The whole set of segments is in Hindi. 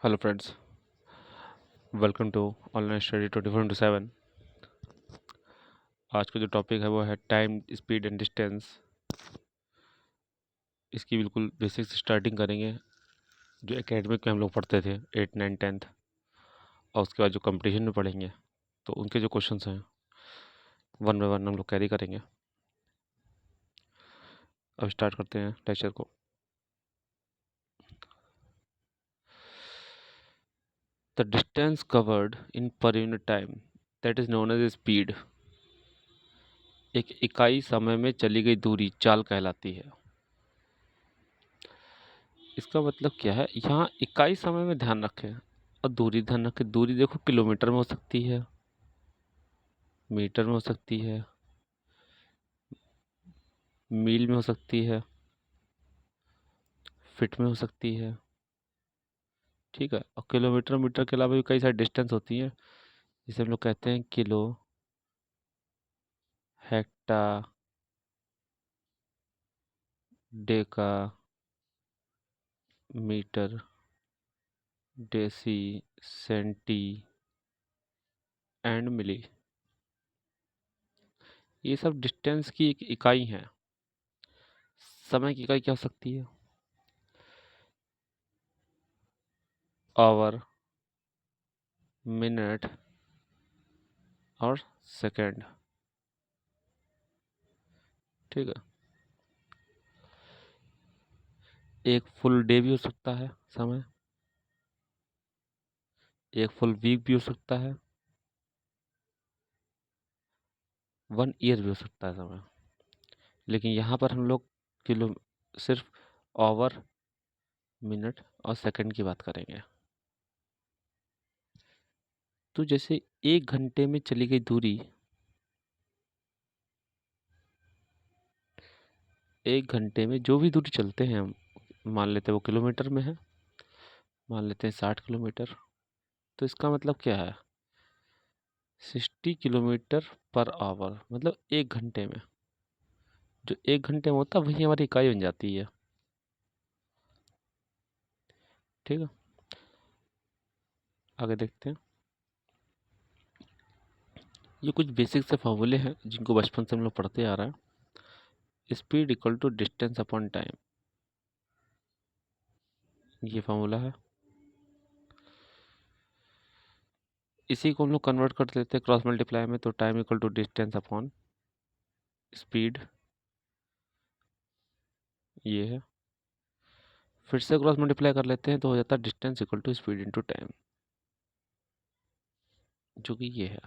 Hello friends, welcome to online study 24/7। आज का जो टॉपिक है वो है टाइम, स्पीड एंड डिस्टेंस। इसकी बिल्कुल बेसिक से स्टार्टिंग करेंगे, जो एकेडमिक में हम लोग पढ़ते थे 8, 9, 10th, और उसके बाद जो कंपटीशन में पढ़ेंगे तो उनके जो क्वेश्चंस हैं वन बाय वन हम लोग कैरी करेंगे। अब स्टार्ट करते हैं लेक्चर को। The distance covered in per unit time that is known as speed. एक इकाई समय में चली गई दूरी चाल कहलाती है। इसका मतलब क्या है, यहाँ इकाई समय में ध्यान रखें और दूरी ध्यान रखें। दूरी देखो, किलोमीटर में हो सकती है, मीटर में हो सकती है, मील में हो सकती है, फिट में हो सकती है। ठीक है, और किलोमीटर मीटर के अलावा भी कई सारी डिस्टेंस होती हैं, जिसे हम लोग कहते हैं kilo, hecto, deca, metre, deci, centi and milli. ये सब डिस्टेंस की एक इकाई है। समय की इकाई क्या हो सकती है? आवर, मिनट और सेकंड। ठीक है, एक फुल डे भी हो सकता है समय, एक फुल वीक भी हो सकता है, 1 ईयर भी हो सकता है समय। लेकिन यहाँ पर हम लोग किलो सिर्फ आवर, मिनट और सेकंड की बात करेंगे। तो जैसे 1 घंटे में चली गई दूरी, 1 घंटे में जो भी दूरी चलते हैं हम, मान लेते हैं वो किलोमीटर में है, मान लेते हैं 60 किलोमीटर। तो इसका मतलब क्या है, 60 किलोमीटर पर आवर, मतलब 1 घंटे में। जो 1 घंटे में होता है वही हमारी इकाई बन जाती है। ठीक है, आगे देखते हैं। ये कुछ बेसिक से फॉर्मूले हैं जिनको बचपन से हम लोग पढ़ते आ रहे हैं। Speed equal to distance upon time, ये फॉर्मूला है। इसी को हम लोग कन्वर्ट कर देते हैं क्रॉस मल्टीप्लाई में, तो time equal to distance upon speed, ये है। फिर से क्रॉस मल्टीप्लाई कर लेते हैं तो हो जाता है distance equal to speed into time, जो कि ये है।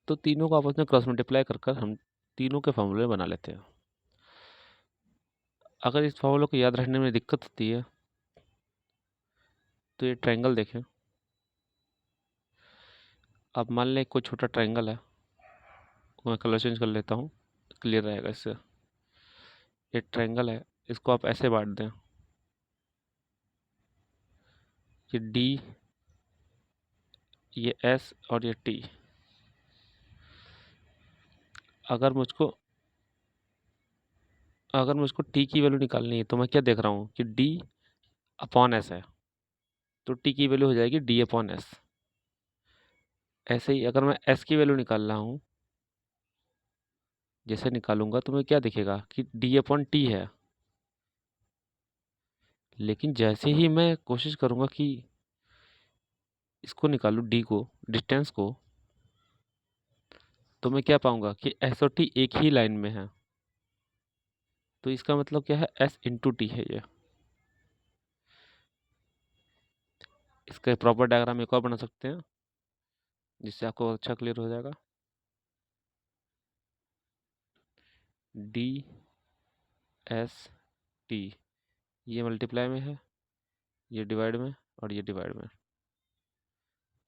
तो तीनों को आपस में क्रॉस मल्टीप्लाई कर कर हम तीनों के फॉर्मूले बना लेते हैं। अगर इस फॉर्मूले को याद रखने में दिक्कत होती है तो ये ट्रायंगल देखें। अब मान लें कोई छोटा ट्रायंगल है, मैं कलर चेंज कर लेता हूँ, क्लियर रहेगा इससे। ये ट्रायंगल है, इसको आप ऐसे बांट दें, ये डी, ये एस और ये टी। अगर मुझको अगर मुझको टी की वैल्यू निकालनी है तो मैं क्या देख रहा हूँ कि डी अपॉन एस है, तो टी की वैल्यू हो जाएगी डी अपॉन एस। ऐसे ही अगर मैं एस की वैल्यू निकाल रहा हूँ, जैसे निकालूंगा तो मैं क्या दिखेगा कि डी अपॉन टी है। लेकिन जैसे ही मैं कोशिश करूंगा कि इसको निकालूं, डी को, डिस्टेंस को, तो मैं क्या पाऊंगा कि एस और टी एक ही लाइन में है। तो इसका मतलब क्या है, एस इंटू टी है ये। इसका प्रॉपर डायग्राम एक और बना सकते हैं जिससे आपको अच्छा क्लियर हो जाएगा। डी एस टी, ये मल्टीप्लाई में है, ये डिवाइड में और ये डिवाइड में।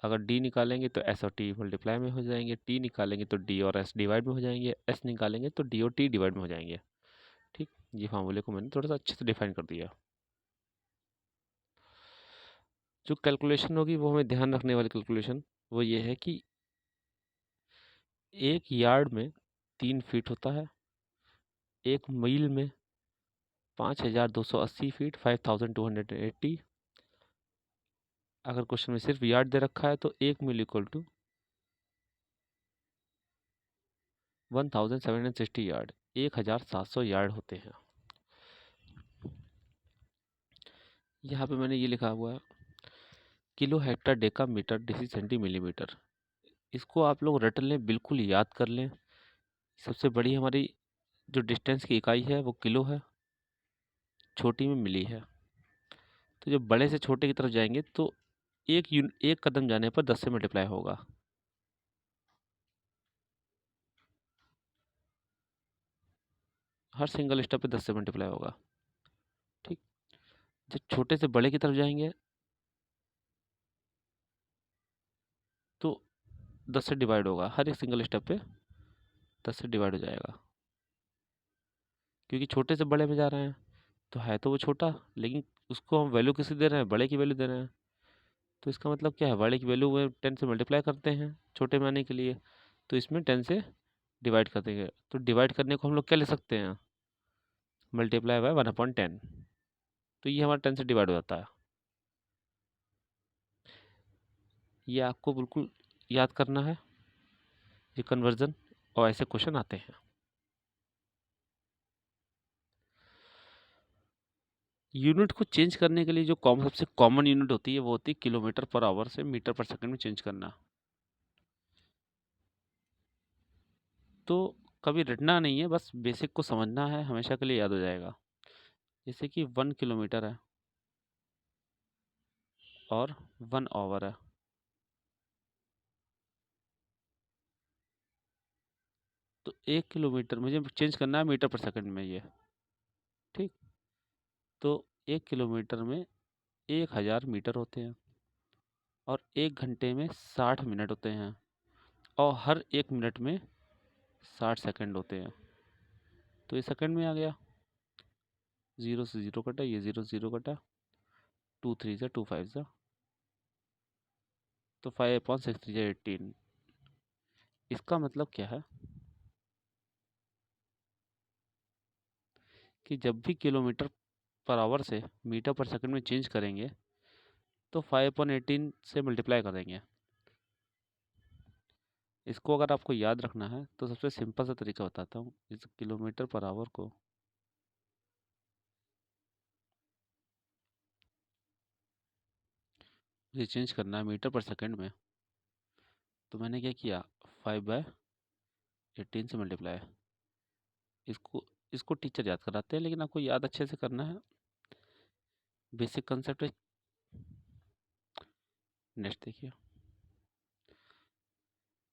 अगर डी निकालेंगे तो एस और टी मल्टीप्लाई में हो जाएंगे, टी निकालेंगे तो डी और एस डिवाइड में हो जाएंगे, एस निकालेंगे तो डी और टी डिवाइड में हो जाएंगे। ठीक, ये फार्मूले को मैंने थोड़ा सा अच्छे से डिफाइन कर दिया। जो कैलकुलेशन होगी वो हमें ध्यान रखने वाली कैलकुलेशन वो ये है कि 1 यार्ड में 3 फीट होता है, 1 मील में 5280 फीट, 5280, अगर क्वेश्चन में सिर्फ यार्ड दे रखा है तो 1 मील इक्वल टू 1760 यार्ड, 1700 यार्ड होते हैं। यहाँ पे मैंने ये लिखा हुआ है kilo, hecto, deca, metre, deci, centi, millimetre. इसको आप लोग रट लें, बिल्कुल याद कर लें। सबसे बड़ी हमारी जो डिस्टेंस की इकाई है वो किलो है, छोटी में मिली है। तो जब बड़े से छोटे की तरफ जाएंगे तो एक कदम जाने पर 10 से मल्टीप्लाई होगा। हर सिंगल स्टेप पे 10 से मल्टीप्लाई होगा। ठीक। जब छोटे से बड़े की तरफ जाएंगे तो 10 से डिवाइड होगा, हर एक सिंगल स्टेप पे 10 से डिवाइड हो जाएगा। क्योंकि छोटे से बड़े में जा रहे हैं तो है तो वो छोटा, लेकिन उसको हम वैल्यू किसी दे रहे हैं, बड़े की वैल्यू दे रहे हैं। तो इसका मतलब क्या है, बड़े की वैल्यू में 10 से मल्टीप्लाई करते हैं छोटे में आने के लिए, तो इसमें 10 से डिवाइड कर देंगे। तो डिवाइड करने को हम लोग क्या ले सकते हैं, मल्टीप्लाई बाय 1/10। तो ये हमारा 10 से डिवाइड हो जाता है। ये आपको बिल्कुल याद करना है, ये कन्वर्जन और ऐसे क्वेश्चन आते हैं। यूनिट को चेंज करने के लिए जो सबसे कॉमन यूनिट होती है वो होती है किलोमीटर पर आवर से मीटर पर सेकंड में चेंज करना। तो कभी रटना नहीं है, बस बेसिक को समझना है, हमेशा के लिए याद हो जाएगा। जैसे कि 1 किलोमीटर है और 1 आवर है। तो 1 किलोमीटर मुझे चेंज करना है मीटर पर सेकंड में ये। ठीक। तो 1 किलोमीटर में 1000 मीटर होते हैं और 1 घंटे में 60 मिनट होते हैं और हर 1 मिनट में 60 सेकंड होते हैं। तो ये सेकंड में आ गया, 0 से 0 कटा, ये 0 से 0 कटा, 2 3 से 2 5 से, तो 5/6 3 18। इसका मतलब क्या है कि जब भी किलोमीटर पर आवर से मीटर पर सेकंड में चेंज करेंगे तो 5/18 से मल्टीप्लाई करेंगे। इसको अगर आपको याद रखना है तो सबसे सिंपल सा तरीका बताता हूँ। इस किलोमीटर पर आवर को मुझे चेंज करना है मीटर पर सेकंड में, तो मैंने क्या किया, 5/18 से मल्टीप्लाई। इसको इसको टीचर याद कराते हैं, लेकिन आपको याद अच्छे से करना है, बेसिक कंसेप्ट है। नेक्स्ट देखिए,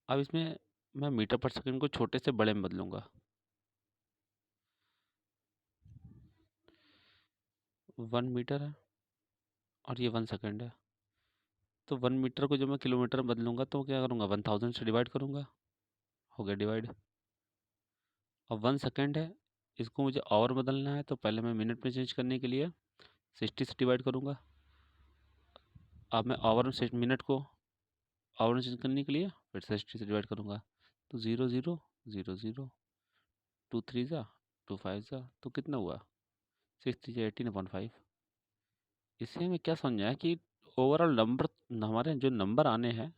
अब इसमें मैं मीटर पर सेकंड को छोटे से बड़े में बदलूंगा। 1 मीटर है और ये 1 सेकंड है। तो 1 मीटर को जब मैं किलोमीटर में बदलूंगा तो क्या करूँगा, 1000 से डिवाइड करूँगा, हो गया डिवाइड। और 1 सेकंड है, इसको मुझे आवर बदलना है तो पहले मैं मिनट में चेंज करने के लिए 60 से डिवाइड करूँगा। अब मैं आवर से मिनट को आवर में चेंज करने के लिए फिर से 60 से डिवाइड करूँगा। तो 0 0 0 0, 2 3 जा 2 5 जा, तो कितना हुआ, 6 3 18/5। इससे हमें क्या समझा है कि ओवरऑल नंबर, हमारे जो नंबर आने हैं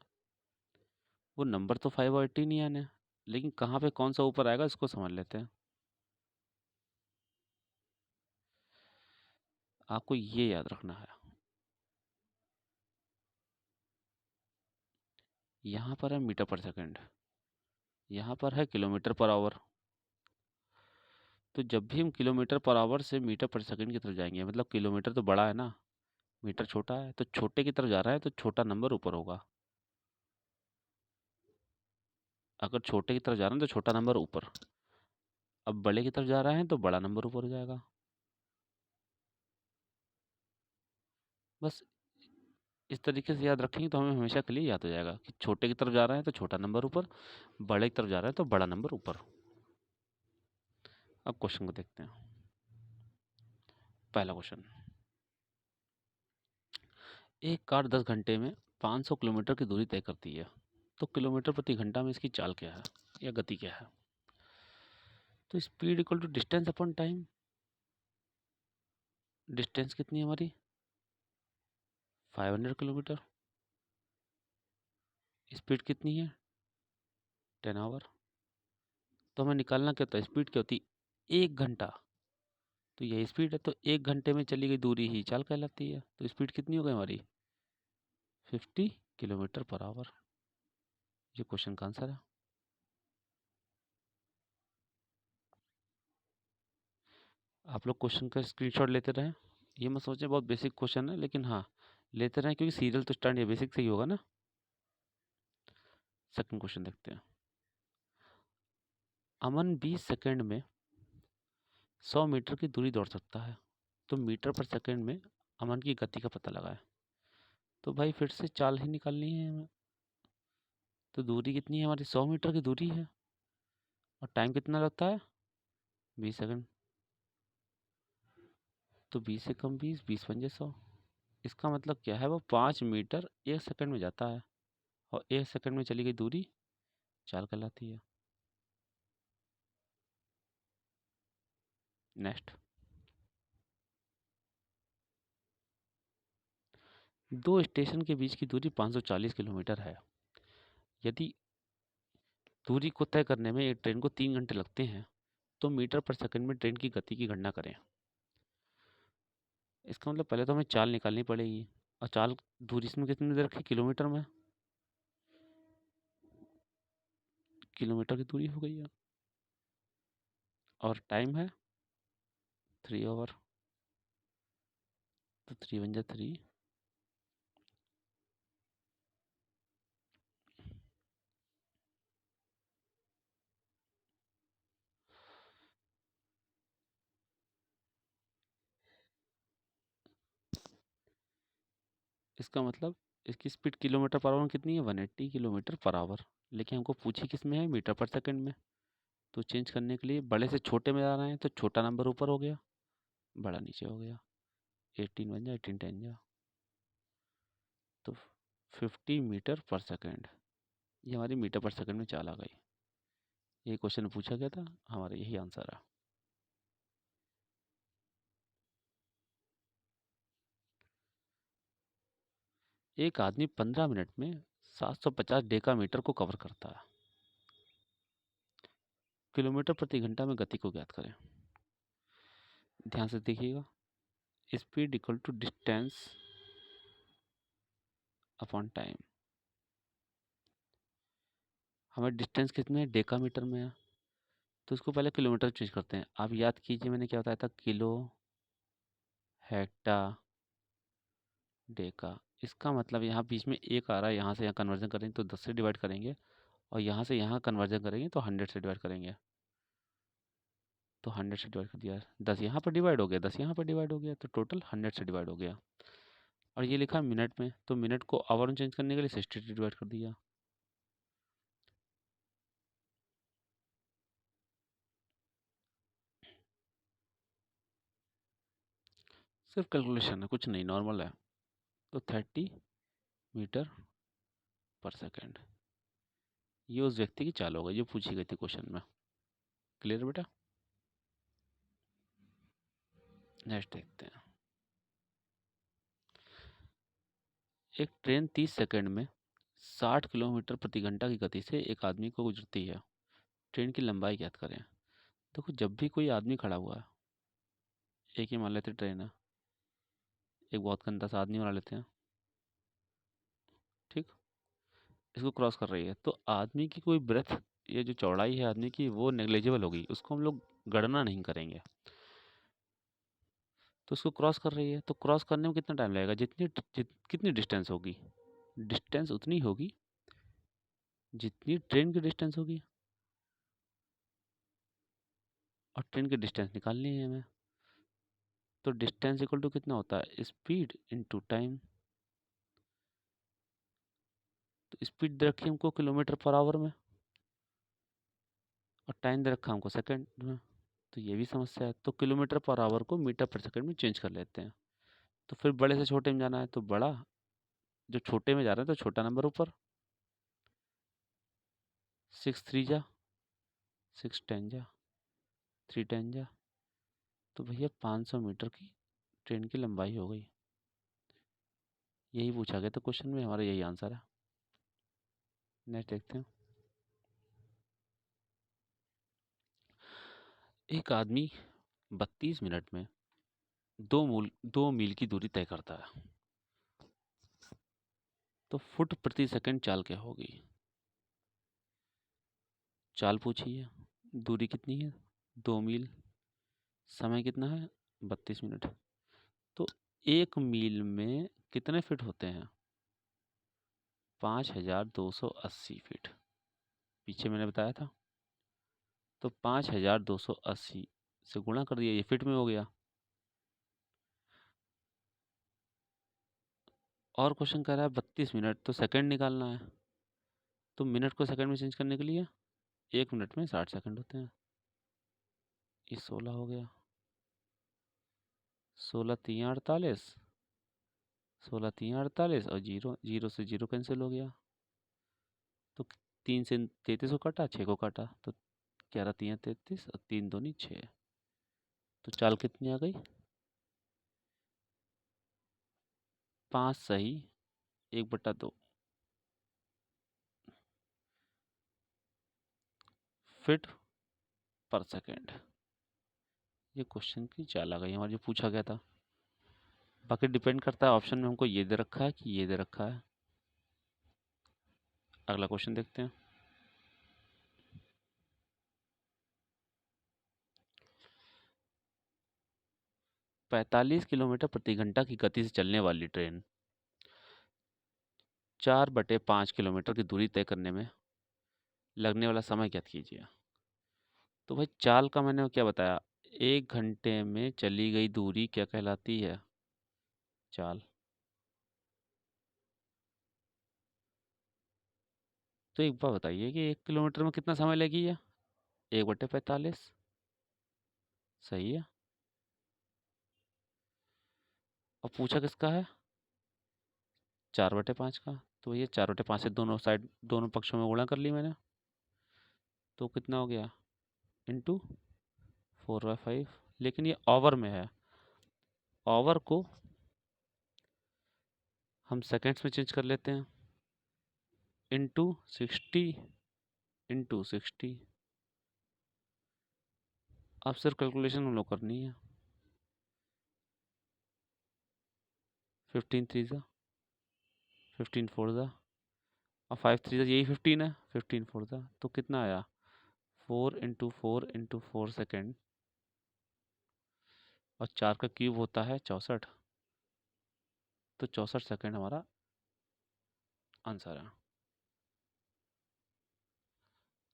वो नंबर तो 5/18 ही आने हैं, लेकिन कहाँ पे कौन सा ऊपर आएगा इसको समझ लेते हैं। आपको ये याद रखना है। यहाँ पर है मीटर पर सेकंड, यहाँ पर है किलोमीटर पर आवर। तो जब भी हम किलोमीटर पर आवर से मीटर पर सेकंड की तरफ जाएंगे, मतलब किलोमीटर तो बड़ा है ना, मीटर छोटा है, तो छोटे की तरफ जा रहा है तो छोटा नंबर ऊपर होगा। अगर छोटे की तरफ जा रहे हैं तो छोटा नंबर ऊपर, अब बड़े की तरफ जा रहे हैं तो बड़ा नंबर ऊपर हो जाएगा। बस इस तरीके से याद रखेंगे तो हमें हमेशा के लिए याद हो जाएगा कि छोटे की तरफ जा रहे हैं तो छोटा नंबर ऊपर, बड़े की तरफ जा रहे हैं तो बड़ा नंबर ऊपर। अब क्वेश्चन को देखते हैं। पहला क्वेश्चन, एक कार 10 घंटे में 500 किलोमीटर की दूरी तय करती है, तो किलोमीटर प्रति घंटा में इसकी चाल क्या है या गति क्या है। तो speed equal to distance upon time. Distance कितनी है हमारी, 500 किलोमीटर। स्पीड कितनी है? 10 आवर। तो हमें निकालना क्या होता है, स्पीड क्या होती है? 1 घंटा। तो यही स्पीड है, तो 1 घंटे में चली गई दूरी ही चाल कहलाती है। तो स्पीड कितनी हो गई हमारी? 50 किलोमीटर पर आवर। ये क्वेश्चन का आंसर है। आप लोग क्वेश्चन का स्क्रीनशॉट लेते रहें। ये मत सोचें बहुत बेसिक क्वेश्चन है, लेकिन हाँ लेते रहें, क्योंकि सीरियल तो स्टार्ट ये बेसिक से ही होगा ना। सेकंड क्वेश्चन देखते हैं। अमन 20 सेकंड में 100 मीटर की दूरी दौड़ सकता है, तो मीटर पर सेकंड में अमन की गति का पता लगाएं। तो भाई फिर से चाल ही निकालनी है हमें। तो दूरी कितनी है हमारी? 100 मीटर की दूरी है। और टाइम कितना लगता है? 20 सेकंड। तो 20 से कम 20, 20 पंजे 100। इसका मतलब क्या है? वो 5 मीटर 1 सेकंड में जाता है, और 1 सेकंड में चली गई दूरी चाल कहलाती है। नेक्स्ट। दो स्टेशन के बीच की दूरी 540 किलोमीटर है। यदि दूरी को तय करने में एक ट्रेन को 3 घंटे लगते हैं, तो मीटर पर सेकंड में ट्रेन की गति की गणना करें। इसका मतलब पहले तो हमें चाल निकालनी पड़ेगी, और चाल दूरी इसमें कितनी दे रखी? किलोमीटर में। किलोमीटर की दूरी हो गई है। और टाइम है 3 आवर। तो 3 × 3। इसका मतलब इसकी स्पीड किलोमीटर पर आवर में कितनी है? 180 किलोमीटर पर आवर। लेकिन हमको पूछी किस में है? मीटर पर सेकंड में। तो चेंज करने के लिए बड़े से छोटे में जा रहे हैं, तो छोटा नंबर ऊपर हो गया, बड़ा नीचे हो गया। 18 बन जाए, 18 10 जा। तो 50 मीटर पर सेकंड, ये हमारी मीटर पर सेकंड में चाल आ गई। ये क्वेश्चन पूछा गया था, हमारा यही आंसर है। एक आदमी 15 मिनट में 750 डेका मीटर को कवर करता है। किलोमीटर प्रति घंटा में गति को ज्ञात करें। ध्यान से देखिएगा। Speed equal to distance upon time. हमें डिस्टेंस कितने है? डेका मीटर में है। तो इसको पहले किलोमीटर चेंज करते हैं। आप याद कीजिए मैंने क्या बताया था? Kilo, hecto, Deka. इसका मतलब यहाँ बीच में एक आ रहा है, यहाँ से यहाँ कन्वर्जन करेंगे तो 10 से डिवाइड करेंगे, और यहाँ से यहाँ कन्वर्जन करेंगे तो 100 से डिवाइड करेंगे। तो 100 से डिवाइड कर दिया, 10 यहाँ पर डिवाइड हो गया, 10 यहाँ पर डिवाइड हो गया, तो टोटल 100 से डिवाइड हो गया। और ये लिखा है मिनट में, तो मिनट को आवर में चेंज करने के लिए 60 से डिवाइड कर दिया। सिर्फ कैलकुलेशन है, कुछ नहीं, नॉर्मल है। तो 30 मीटर पर सेकेंड, ये उस व्यक्ति की चाल होगा जो पूछी गई थी क्वेश्चन में। क्लियर बेटा? नेक्स्ट देखते हैं। एक ट्रेन 30 सेकंड में 60 किलोमीटर प्रति घंटा की गति से एक आदमी को गुजरती है। ट्रेन की लंबाई ज्ञात करें। देखो, जब भी कोई आदमी खड़ा हुआ है, एक ही मान लेते ट्रेन है, एक बहुत गंदा सा आदमी बना लेते हैं, ठीक, इसको क्रॉस कर रही है, तो आदमी की कोई ब्रेथ, ये जो चौड़ाई है आदमी की, वो नेग्लेजिबल होगी, उसको हम लोग गणना नहीं करेंगे। तो उसको क्रॉस कर रही है, तो क्रॉस करने में कितना टाइम लगेगा? कितनी डिस्टेंस होगी? डिस्टेंस उतनी होगी जितनी ट्रेन की डिस्टेंस होगी, और ट्रेन की डिस्टेंस निकालनी है हमें। तो डिस्टेंस इक्वल टू कितना होता है? Speed into time. तो स्पीड दे रखी हमको किलोमीटर पर आवर में, और टाइम दे रखा हमको सेकंड में। तो ये भी समस्या है, तो किलोमीटर पर आवर को मीटर पर सेकंड में चेंज कर लेते हैं। तो फिर बड़े से छोटे में जाना है, तो बड़ा, जो छोटे में जा रहे हैं तो छोटा नंबर ऊपर। 6 3 जा, 6 10 जा, 3 10 जा। तो भैया 500 मीटर की ट्रेन की लंबाई हो गई। यही पूछा गया था क्वेश्चन में, हमारा यही आंसर है। नेक्स्ट देखते हैं। एक आदमी 32 मिनट में 2 मील की दूरी तय करता है, तो फुट प्रति सेकंड चाल क्या होगी? चाल पूछी है, दूरी कितनी है 2 मील, समय कितना है 32 मिनट। तो 1 मील में कितने फीट होते हैं? 5280 फीट। पीछे मैंने बताया था। तो 5280 से गुणा कर दिया, ये फीट में हो गया। और क्वेश्चन कह रहा है 32 मिनट, तो सेकंड निकालना है। तो मिनट को सेकंड में चेंज करने के लिए 1 मिनट में 60 सेकंड होते हैं। ये 16 हो गया, 16 3 48, 16 3 48 और जीरो, जीरो से जीरो कैंसिल हो गया। तो 3 से 33 को काटा, 6 को काटा, तो 11 3 33 और 3 दूनी 6। तो चाल कितनी आ गई? 5 सही 1/2 फीट पर सेकेंड। ये क्वेश्चन की चाल आ गई हमारी, जो पूछा गया था। बाकी डिपेंड करता है, ऑप्शन में हमको ये दे रखा है कि ये दे रखा है। अगला क्वेश्चन देखते हैं। पैंतालीस किलोमीटर प्रति घंटा की गति से चलने वाली ट्रेन 4/5 किलोमीटर की दूरी तय करने में लगने वाला समय ज्ञात कीजिए। तो भाई चाल का मैंने क्या बताया, 1 घंटे में चली गई दूरी क्या कहलाती है? चाल। तो एक बार बताइए कि 1 किलोमीटर में कितना समय लगेगी? 1/45। सही है। और पूछा किसका है? 4/5 का। तो ये 4/5 से दोनों साइड, दोनों पक्षों में गुणा कर ली मैंने। तो कितना हो गया? इंटू 4/5। लेकिन ये ओवर में है, ओवर को हम सेकेंड्स में चेंज कर लेते हैं। Into 60 into 60। अब सिर्फ कैलकुलेशन हम लोग करनी है। 15 3 15 4 और 5 3 यही 15 है, 15 4 तो कितना आया? 4 इंटू 4 सेकेंड, और 4 का क्यूब होता है 64। तो 64 सेकेंड हमारा आंसर है।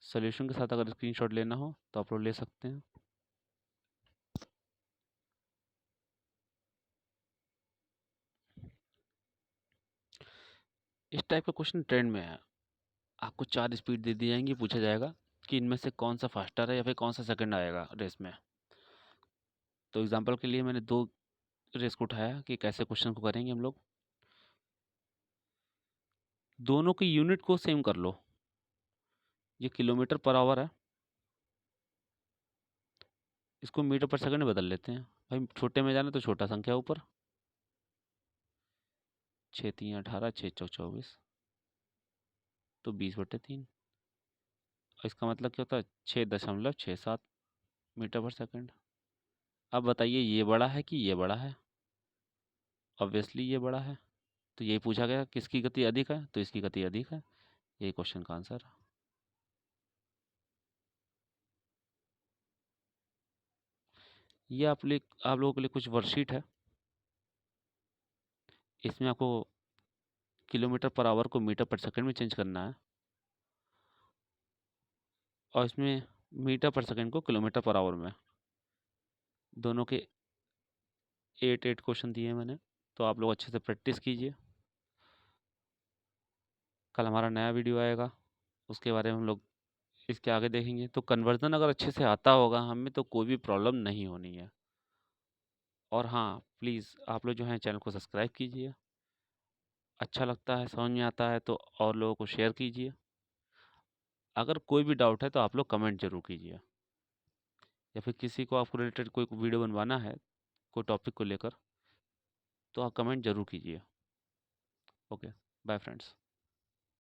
सोल्यूशन के साथ अगर स्क्रीनशॉट लेना हो तो आप लोग ले सकते हैं। इस टाइप का क्वेश्चन ट्रेंड में है। आपको 4 स्पीड दे दी जाएंगी, पूछा जाएगा कि इनमें से कौन सा फास्टर है या फिर कौन सा सेकंड आएगा रेस में। तो एग्जांपल के लिए मैंने 2 रेस को उठाया कि कैसे क्वेश्चन को करेंगे हम लोग। दोनों की यूनिट को सेम कर लो। ये किलोमीटर पर आवर है, इसको मीटर पर सेकंड में बदल लेते हैं। भाई छोटे में जाना तो छोटा संख्या ऊपर। 6 3 18, 6 4 24, तो 20/3। और इसका मतलब क्या होता है? 6.67 मीटर पर सेकंड। अब बताइए ये बड़ा है कि ये बड़ा है? ऑब्वियसली ये बड़ा है। तो यही पूछा गया किसकी गति अधिक है, तो इसकी गति अधिक है। यही क्वेश्चन का आंसर है। ये आप लोगों के लिए कुछ वर्कशीट है। इसमें आपको किलोमीटर पर आवर को मीटर पर सेकंड में चेंज करना है, और इसमें मीटर पर सेकंड को किलोमीटर पर आवर में। दोनों के 8 क्वेश्चन दिए हैं मैंने, तो आप लोग अच्छे से प्रैक्टिस कीजिए। कल हमारा नया वीडियो आएगा, उसके बारे में हम लोग इसके आगे देखेंगे। तो कन्वर्जन अगर अच्छे से आता होगा हमें, तो कोई भी प्रॉब्लम नहीं होनी है। और हाँ, प्लीज़ आप लोग जो हैं चैनल को सब्सक्राइब कीजिए। अच्छा लगता है, समझ में आता है तो और लोगों को शेयर कीजिए। अगर कोई भी डाउट है तो आप लोग कमेंट जरूर कीजिए, या फिर किसी को आपको रिलेटेड कोई वीडियो बनवाना है कोई टॉपिक को लेकर, तो आप कमेंट जरूर कीजिए। Okay, bye friends.